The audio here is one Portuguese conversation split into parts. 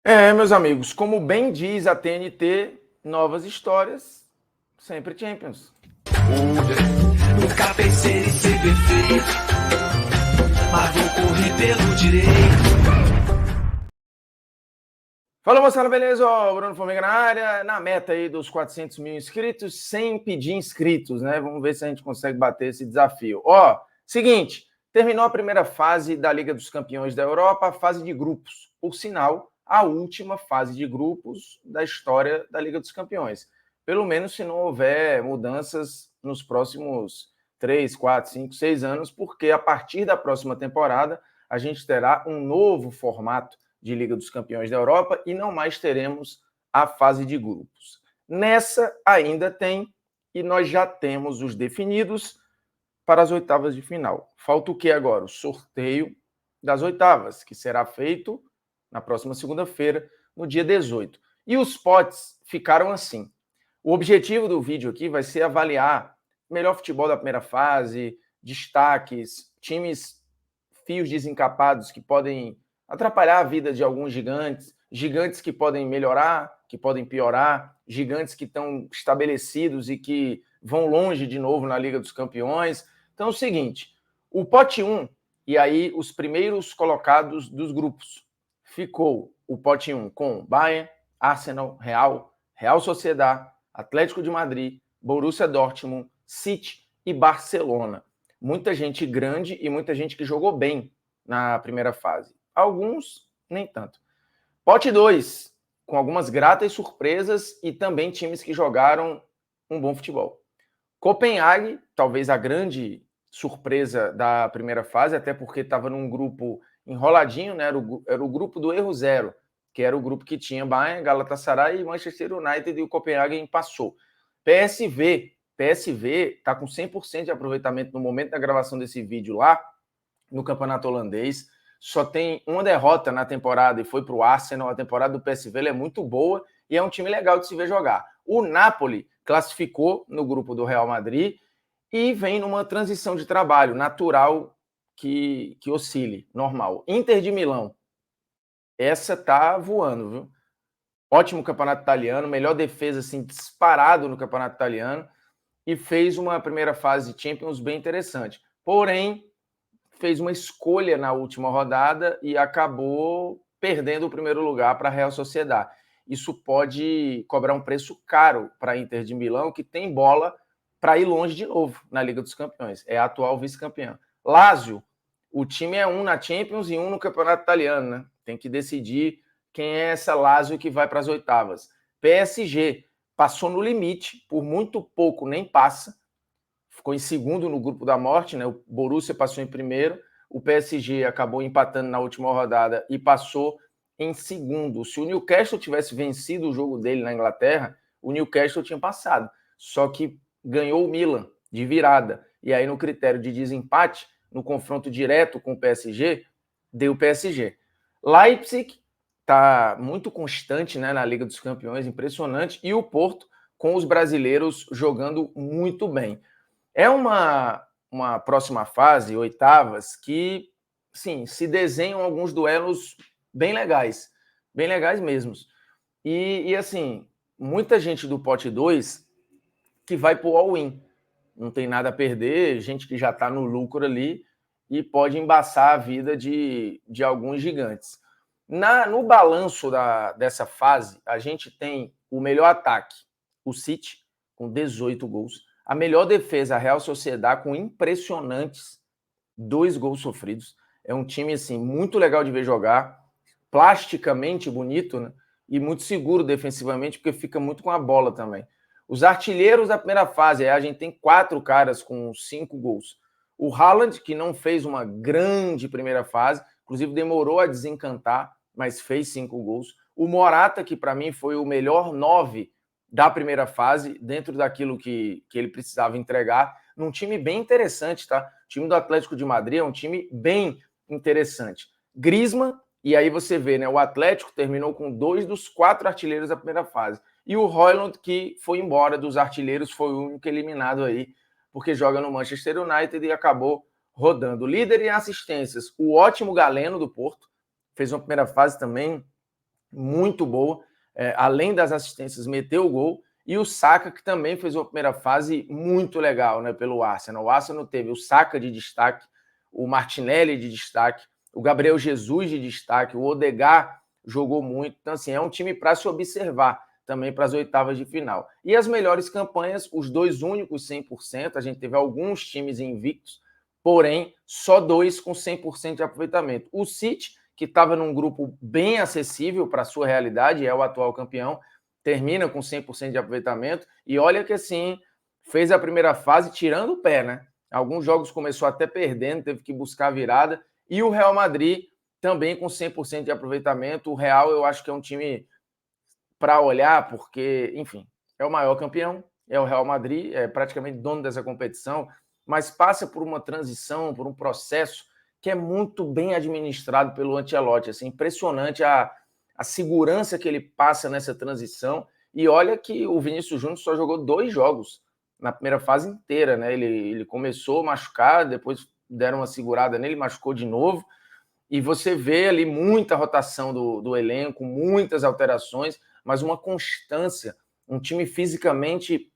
Meus amigos, como bem diz a TNT, novas histórias, sempre Champions. Nunca pensei em ser perfeito, mas vou correr pelo direito. Fala, moçada, beleza? Bruno Formiga na área, na meta aí dos 400 mil inscritos, sem pedir inscritos, né? Vamos ver se a gente consegue bater esse desafio. Seguinte, terminou a primeira fase da Liga dos Campeões da Europa, a fase de grupos. Por sinal, a última fase de grupos da história da Liga dos Campeões. Pelo menos se não houver mudanças nos próximos 3, 4, 5, 6 anos, porque a partir da próxima temporada a gente terá um novo formato de Liga dos Campeões da Europa e não mais teremos a fase de grupos. Nessa ainda tem, e nós já temos os definidos para as oitavas de final. Falta o que agora? O sorteio das oitavas, que será feito na próxima segunda-feira, no dia 18. E os potes ficaram assim. O objetivo do vídeo aqui vai ser avaliar melhor futebol da primeira fase, destaques, times fios desencapados que podem atrapalhar a vida de alguns gigantes, gigantes que podem melhorar, que podem piorar, gigantes que estão estabelecidos e que vão longe de novo na Liga dos Campeões. Então é o seguinte, o pote 1, e aí os primeiros colocados dos grupos, ficou o pote 1 com Bayern, Arsenal, Real Sociedad, Atlético de Madrid, Borussia Dortmund, City e Barcelona. Muita gente grande e muita gente que jogou bem na primeira fase. Alguns, nem tanto. Pote 2, com algumas gratas surpresas e também times que jogaram um bom futebol. Copenhague, talvez a grande surpresa da primeira fase, até porque estava num grupo enroladinho, né? Era o grupo do erro zero, que era o grupo que tinha Bayern, Galatasaray, Manchester United e o Copenhagen passou. PSV está com 100% de aproveitamento no momento da gravação desse vídeo lá, no campeonato holandês. Só tem uma derrota na temporada e foi para o Arsenal. A temporada do PSV é muito boa e é um time legal de se ver jogar. O Napoli classificou no grupo do Real Madrid e vem numa transição de trabalho natural que oscile, normal. Inter de Milão, essa tá voando, viu? Ótimo campeonato italiano, melhor defesa assim, disparado no campeonato italiano e fez uma primeira fase de Champions bem interessante. Porém, fez uma escolha na última rodada e acabou perdendo o primeiro lugar para a Real Sociedad. Isso pode cobrar um preço caro para a Inter de Milão, que tem bola para ir longe de novo na Liga dos Campeões. É a atual vice-campeã. Lazio, o time é um na Champions e um no Campeonato Italiano, né? Tem que decidir quem é essa Lazio que vai para as oitavas. PSG passou no limite, por muito pouco nem passa, ficou em segundo no grupo da morte, né? O Borussia passou em primeiro, o PSG acabou empatando na última rodada e passou em segundo. Se o Newcastle tivesse vencido o jogo dele na Inglaterra, o Newcastle tinha passado. Só que ganhou o Milan de virada. E aí, no critério de desempate, no confronto direto com o PSG, deu o PSG. Leipzig está muito constante, né, na Liga dos Campeões, impressionante. E o Porto, com os brasileiros jogando muito bem. É uma próxima fase, oitavas, que, sim, se desenham alguns duelos bem legais mesmo. Assim, muita gente do pote 2 que vai para o all-in. Não tem nada a perder, gente que já está no lucro ali e pode embaçar a vida de alguns gigantes. No balanço dessa fase, a gente tem o melhor ataque, o City, com 18 gols. A melhor defesa, a Real Sociedad, com impressionantes 2 gols sofridos. É um time assim muito legal de ver jogar, plasticamente bonito, né? E muito seguro defensivamente, porque fica muito com a bola também. Os artilheiros da primeira fase, a gente tem 4 caras com 5 gols. O Haaland, que não fez uma grande primeira fase, inclusive demorou a desencantar, mas fez 5 gols. O Morata, que para mim foi o melhor 9 da primeira fase, dentro daquilo que ele precisava entregar, num time bem interessante, tá? O time do Atlético de Madrid é um time bem interessante. Griezmann, e aí você vê, né? O Atlético terminou com 2 dos 4 artilheiros da primeira fase. E o Højlund, que foi embora dos artilheiros, foi o único eliminado aí, porque joga no Manchester United e acabou rodando. Líder em assistências, o ótimo Galeno do Porto, fez uma primeira fase também muito boa. Além das assistências, meteu o gol. E o Saka, que também fez uma primeira fase muito legal, né, pelo Arsenal. O Arsenal teve o Saka de destaque, o Martinelli de destaque, o Gabriel Jesus de destaque, o Odegaard jogou muito. Então, assim, é um time para se observar também para as oitavas de final. E as melhores campanhas, os dois únicos 100%, a gente teve alguns times invictos, porém, só 2 com 100% de aproveitamento. O City, que estava num grupo bem acessível para a sua realidade, é o atual campeão, termina com 100% de aproveitamento, e olha que assim, fez a primeira fase tirando o pé, né? Alguns jogos começou até perdendo, teve que buscar a virada, e o Real Madrid também com 100% de aproveitamento. O Real eu acho que é um time para olhar, porque, enfim, é o maior campeão, é o Real Madrid, é praticamente dono dessa competição, mas passa por uma transição, por um processo que é muito bem administrado pelo Ancelotti. Assim, impressionante a segurança que ele passa nessa transição. E olha que o Vinícius Júnior só jogou 2 jogos na primeira fase inteira, né? Ele começou machucado, depois deram uma segurada nele, machucou de novo. E você vê ali muita rotação do elenco, muitas alterações, mas uma constância, um time fisicamente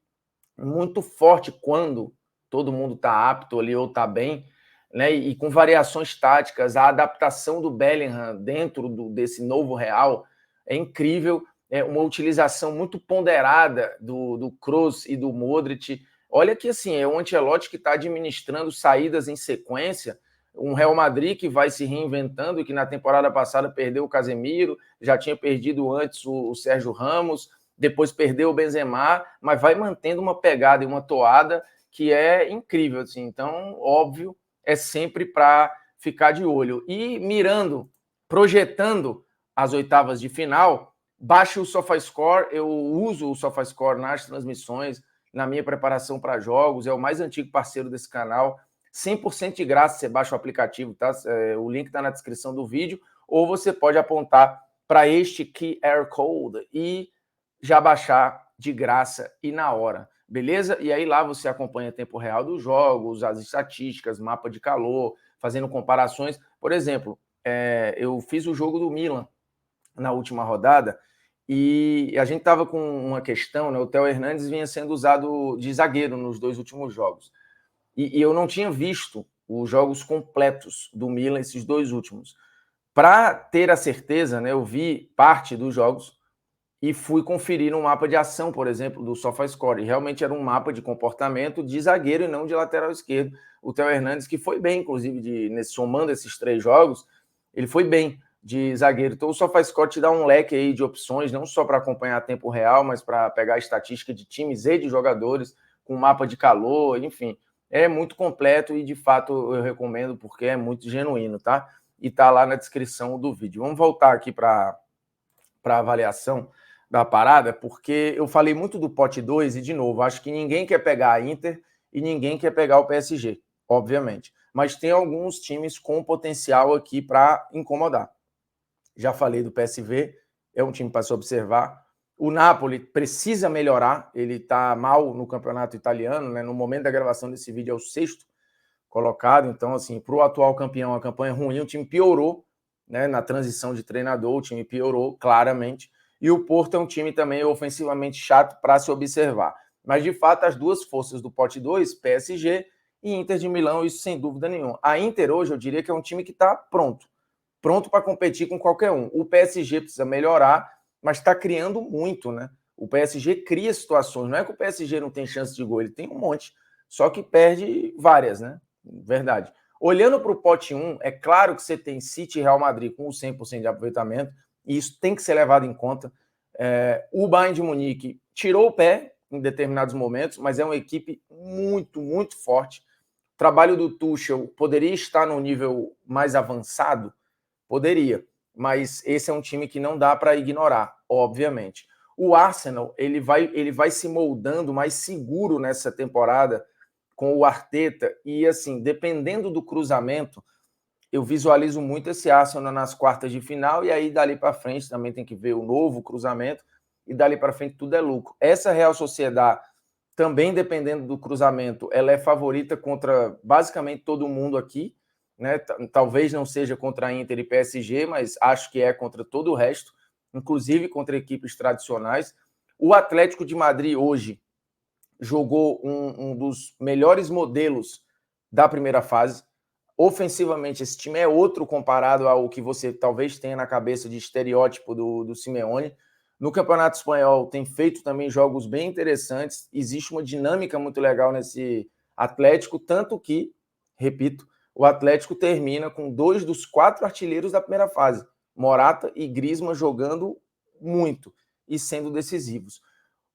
muito forte quando todo mundo está apto ali ou está bem, né? E com variações táticas, a adaptação do Bellingham dentro desse novo Real é incrível, é uma utilização muito ponderada do Kroos e do Modric. Olha que assim, é o Ancelotti que está administrando saídas em sequência, um Real Madrid que vai se reinventando e que na temporada passada perdeu o Casemiro, já tinha perdido antes o Sérgio Ramos, depois perdeu o Benzema, mas vai mantendo uma pegada e uma toada que é incrível, assim. Então, óbvio, é sempre para ficar de olho. E mirando, projetando as oitavas de final, baixe o SofaScore. Eu uso o SofaScore nas transmissões, na minha preparação para jogos, é o mais antigo parceiro desse canal. 100% de graça, você baixa o aplicativo, tá? O link está na descrição do vídeo, ou você pode apontar para este QR Code e já baixar de graça e na hora, beleza? E aí lá você acompanha tempo real dos jogos, as estatísticas, mapa de calor, fazendo comparações. Por exemplo, eu fiz o jogo do Milan na última rodada e a gente estava com uma questão, né? O Theo Hernandes vinha sendo usado de zagueiro nos 2 últimos jogos. E eu não tinha visto os jogos completos do Milan, esses 2 últimos. Para ter a certeza, né, eu vi parte dos jogos e fui conferir um mapa de ação, por exemplo, do SofaScore. E realmente era um mapa de comportamento de zagueiro e não de lateral esquerdo. O Theo Hernandes, que foi bem, inclusive, somando esses 3 jogos, ele foi bem de zagueiro. Então o SofaScore te dá um leque aí de opções, não só para acompanhar a tempo real, mas para pegar a estatística de times e de jogadores, com mapa de calor, enfim. É muito completo e, de fato, eu recomendo porque é muito genuíno, tá? E tá lá na descrição do vídeo. Vamos voltar aqui para a avaliação da parada, porque eu falei muito do pote 2 e, de novo, acho que ninguém quer pegar a Inter e ninguém quer pegar o PSG, obviamente. Mas tem alguns times com potencial aqui para incomodar. Já falei do PSV, é um time para se observar. O Napoli precisa melhorar, ele está mal no campeonato italiano, né? No momento da gravação desse vídeo é o 6º colocado, então, assim, para o atual campeão, a campanha é ruim, o time piorou, né? Na transição de treinador, o time piorou claramente, e o Porto é um time também ofensivamente chato para se observar. Mas, de fato, as 2 forças do pote 2, PSG e Inter de Milão, isso sem dúvida nenhuma. A Inter hoje, eu diria que é um time que está pronto para competir com qualquer um. O PSG precisa melhorar, mas está criando muito, né? O PSG cria situações. Não é que o PSG não tem chance de gol, ele tem um monte, só que perde várias, né? Verdade. Olhando para o pote 1, é claro que você tem City e Real Madrid com 100% de aproveitamento, e isso tem que ser levado em conta. O Bayern de Munique tirou o pé em determinados momentos, mas é uma equipe muito, muito forte. O trabalho do Tuchel poderia estar num nível mais avançado? Poderia, mas esse é um time que não dá para ignorar, obviamente. O Arsenal, ele vai se moldando mais seguro nessa temporada com o Arteta e, assim, dependendo do cruzamento, eu visualizo muito esse Arsenal nas quartas de final e aí dali para frente também tem que ver o novo cruzamento e dali para frente tudo é lucro. Essa Real Sociedad, também dependendo do cruzamento, ela é favorita contra basicamente todo mundo aqui, né? Talvez não seja contra a Inter e PSG, mas acho que é contra todo o resto. inclusive contra equipes tradicionais. O Atlético de Madrid hoje jogou um dos melhores modelos da primeira fase. Ofensivamente, esse time é outro comparado ao que você talvez tenha na cabeça de estereótipo do Simeone. No Campeonato Espanhol tem feito também jogos bem interessantes, existe uma dinâmica muito legal nesse Atlético, tanto que, repito, o Atlético termina com 2 dos 4 artilheiros da primeira fase, Morata e Griezmann, jogando muito e sendo decisivos.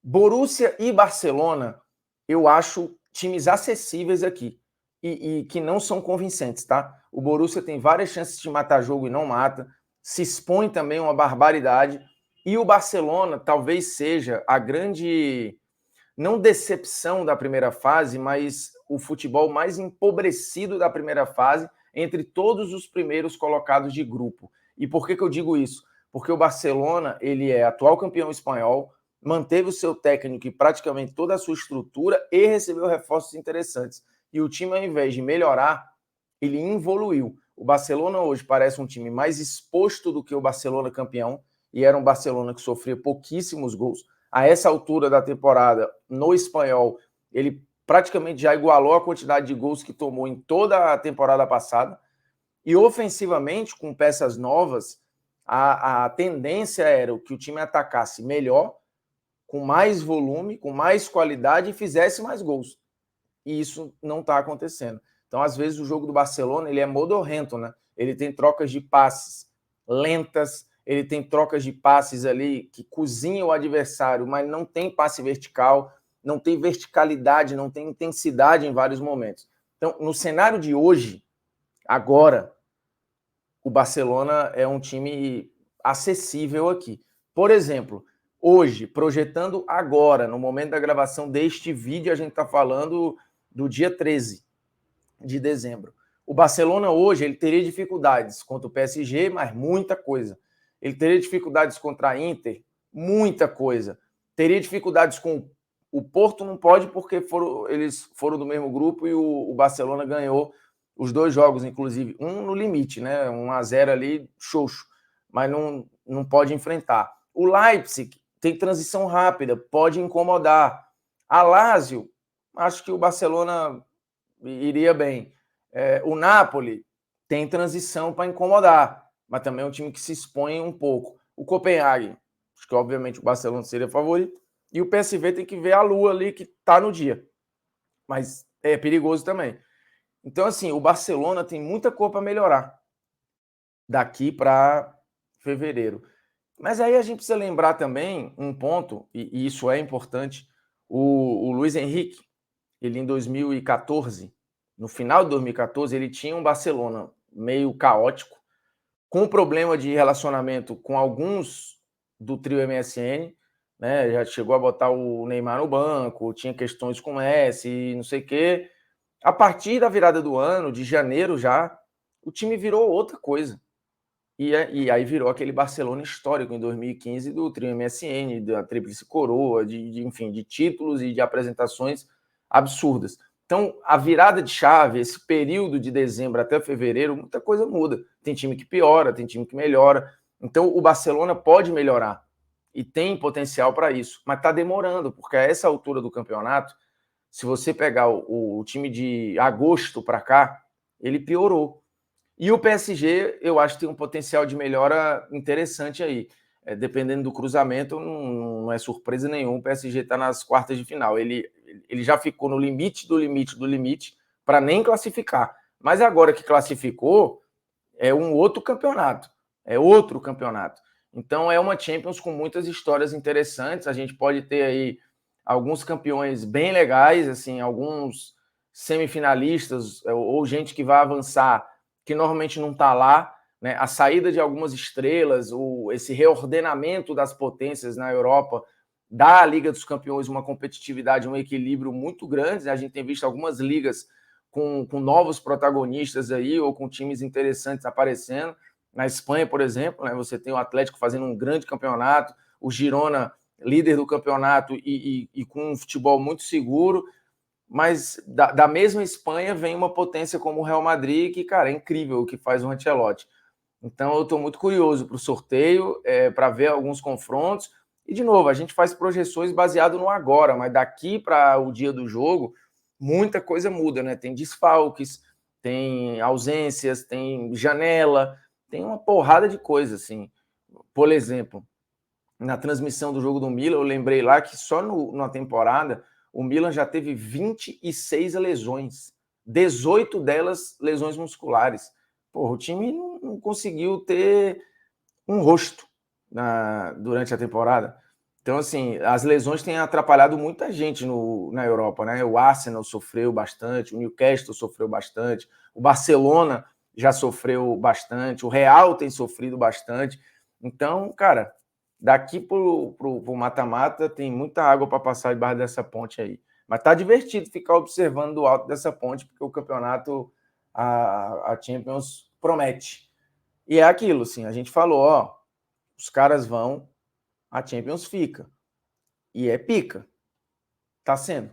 Borussia e Barcelona, eu acho times acessíveis aqui e que não são convincentes, tá? O Borussia tem várias chances de matar jogo e não mata, se expõe também uma barbaridade, e o Barcelona talvez seja a grande, não decepção da primeira fase, mas o futebol mais empobrecido da primeira fase entre todos os primeiros colocados de grupo. E por que eu digo isso? Porque o Barcelona, ele é atual campeão espanhol, manteve o seu técnico e praticamente toda a sua estrutura e recebeu reforços interessantes. E o time, ao invés de melhorar, ele evoluiu. O Barcelona hoje parece um time mais exposto do que o Barcelona campeão, e era um Barcelona que sofria pouquíssimos gols. A essa altura da temporada, no espanhol, ele praticamente já igualou a quantidade de gols que tomou em toda a temporada passada. E ofensivamente, com peças novas, a tendência era que o time atacasse melhor, com mais volume, com mais qualidade e fizesse mais gols. E isso não está acontecendo. Então, às vezes, o jogo do Barcelona ele é modorrento, né? Ele tem trocas de passes lentas, ele tem trocas de passes ali que cozinham o adversário, mas não tem passe vertical, não tem verticalidade, não tem intensidade em vários momentos. Então, no cenário de hoje, agora, o Barcelona é um time acessível aqui. Por exemplo, hoje, projetando agora, no momento da gravação deste vídeo, a gente está falando do dia 13 de dezembro. O Barcelona hoje ele teria dificuldades contra o PSG, mas muita coisa. Ele teria dificuldades contra a Inter, muita coisa. Teria dificuldades com o Porto, não pode, porque eles foram do mesmo grupo e o Barcelona ganhou os 2 jogos, inclusive. Um no limite, né? 1-0 ali, xoxo. Mas não pode enfrentar. O Leipzig tem transição rápida, pode incomodar. A Lazio, acho que o Barcelona iria bem. O Napoli tem transição para incomodar, mas também é um time que se expõe um pouco. O Copenhague, acho que obviamente o Barcelona seria favorito, e o PSV tem que ver a lua ali que está no dia. Mas é perigoso também. Então, assim, o Barcelona tem muita cor para melhorar daqui para fevereiro. Mas aí a gente precisa lembrar também um ponto, e isso é importante, o Luiz Henrique, ele em 2014, no final de 2014, ele tinha um Barcelona meio caótico, com problema de relacionamento com alguns do trio MSN, né? Já chegou a botar o Neymar no banco, tinha questões com o Messi, não sei o quê. A partir da virada do ano, de janeiro já, o time virou outra coisa. E aí virou aquele Barcelona histórico em 2015 do trio MSN, da Tríplice Coroa, enfim, de títulos e de apresentações absurdas. Então, a virada de chave, esse período de dezembro até fevereiro, muita coisa muda. Tem time que piora, tem time que melhora. Então, o Barcelona pode melhorar e tem potencial para isso, mas está demorando, porque a essa altura do campeonato, se você pegar o time de agosto para cá, ele piorou. E o PSG, eu acho que tem um potencial de melhora interessante aí. Dependendo do cruzamento, não é surpresa nenhuma, o PSG está nas quartas de final. Ele já ficou no limite do limite para nem classificar. Mas agora que classificou, é um outro campeonato. É outro campeonato. Então é uma Champions com muitas histórias interessantes. A gente pode ter aí alguns campeões bem legais, assim, alguns semifinalistas ou gente que vai avançar que normalmente não está lá, né? A saída de algumas estrelas, esse reordenamento das potências na Europa dá à Liga dos Campeões uma competitividade, um equilíbrio muito grande. A gente tem visto algumas ligas com novos protagonistas aí, ou com times interessantes aparecendo. Na Espanha, por exemplo, né, você tem o Atlético fazendo um grande campeonato, o Girona, líder do campeonato e com um futebol muito seguro. Mas da mesma Espanha vem uma potência como o Real Madrid, que, cara, é incrível o que faz o Ancelotti. Então eu estou muito curioso para o sorteio, para ver alguns confrontos. E, de novo, a gente faz projeções baseado no agora, mas daqui para o dia do jogo, muita coisa muda, né? Tem desfalques, tem ausências, tem janela, tem uma porrada de coisa, assim. Por exemplo, na transmissão do jogo do Milan, eu lembrei lá que só na temporada o Milan já teve 26 lesões, 18 delas lesões musculares. Porra, o time não conseguiu ter um rosto durante a temporada. Então, assim, as lesões têm atrapalhado muita gente na Europa, né? O Arsenal sofreu bastante, o Newcastle sofreu bastante, o Barcelona já sofreu bastante, o Real tem sofrido bastante. Então, cara, daqui pro mata-mata tem muita água para passar debaixo dessa ponte aí. Mas tá divertido ficar observando do alto dessa ponte, porque o campeonato, a Champions, promete. E é aquilo, assim, a gente falou, ó, os caras vão, a Champions fica. E é pica. Tá sendo.